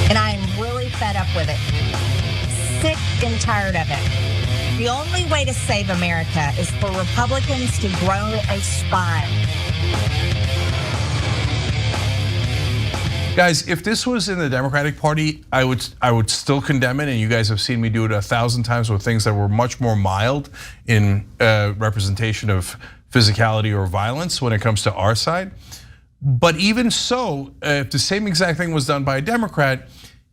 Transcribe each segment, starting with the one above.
And I'm really fed up with it. Sick and tired of it. The only way to save America is for Republicans to grow a spine. Guys, if this was in the Democratic Party, I would still condemn it, and you guys have seen me do it 1,000 times with things that were much more mild in representation of physicality or violence when it comes to our side. But even so, if the same exact thing was done by a Democrat,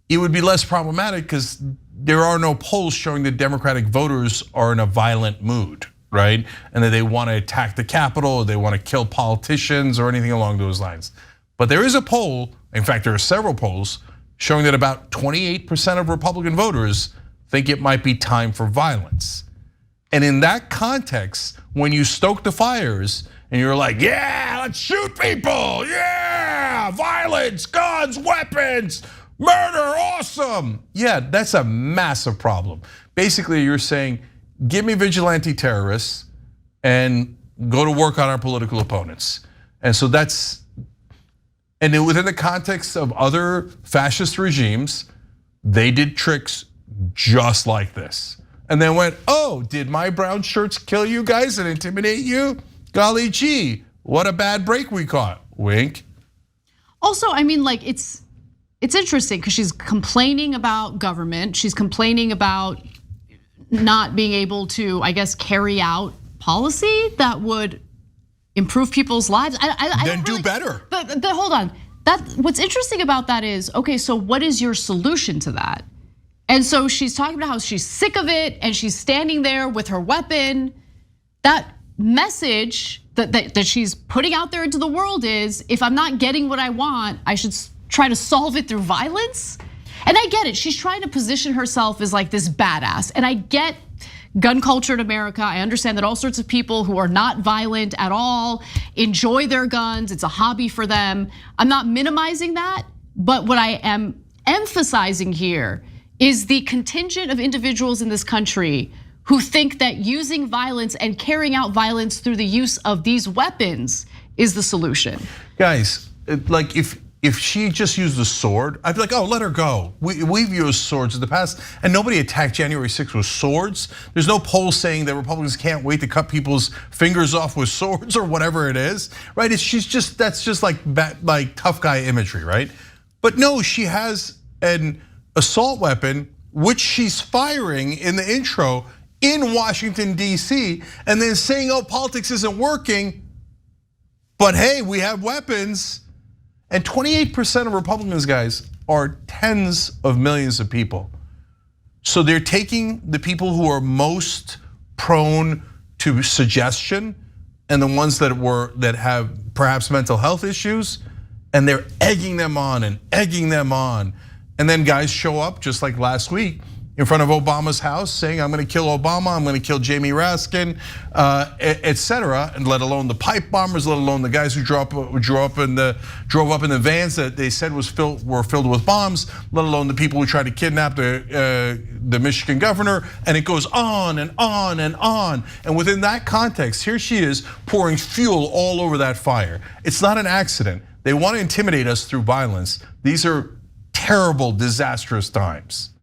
it would be less problematic because there are no polls showing that Democratic voters are in a violent mood, right? And that they want to attack the Capitol, or they want to kill politicians or anything along those lines. But there is a poll, in fact, there are several polls showing that about 28% of Republican voters think it might be time for violence. And in that context, when you stoke the fires and you're like, yeah, let's shoot people, yeah, violence, guns, weapons, murder, awesome. Yeah, that's a massive problem. Basically, you're saying, give me vigilante terrorists and go to work on our political opponents. And so that's, and then within the context of other fascist regimes, they did tricks just like this. And then went, oh, did my brown shirts kill you guys and intimidate you? Golly gee, what a bad break we caught, wink. Also, I mean, like it's interesting because she's complaining about government. She's complaining about not being able to, I guess, carry out policy that would improve people's lives. Then do better. But hold on. What's interesting about that is, okay, so what is your solution to that? And so she's talking about how she's sick of it and she's standing there with her weapon. That message that she's putting out there into the world is, if I'm not getting what I want, I should try to solve it through violence. And I get it, she's trying to position herself as like this badass. And I get gun culture in America. I understand that all sorts of people who are not violent at all enjoy their guns. It's a hobby for them. I'm not minimizing that, but what I am emphasizing here is the contingent of individuals in this country who think that using violence and carrying out violence through the use of these weapons is the solution. Guys, like if she just used a sword, I'd be like, oh, let her go. We've used swords in the past, and nobody attacked January 6th with swords. There's no poll saying that Republicans can't wait to cut people's fingers off with swords or whatever it is, right? That's just like tough guy imagery, right? But no, she has an assault weapon, which she's firing in the intro in Washington, D.C., and then saying, oh, politics isn't working, but hey, we have weapons. And 28% of Republicans, guys, are tens of millions of people. So they're taking the people who are most prone to suggestion and the ones that have perhaps mental health issues, and they're egging them on and egging them on. And then guys show up just like last week in front of Obama's house saying, I'm gonna kill Obama, I'm gonna kill Jamie Raskin, etc. And let alone the pipe bombers, let alone the guys who drove up in the vans that they said were filled with bombs, let alone the people who tried to kidnap the Michigan governor, and it goes on and on and on. And within that context, here she is pouring fuel all over that fire. It's not an accident. They want to intimidate us through violence. These are terrible, disastrous times.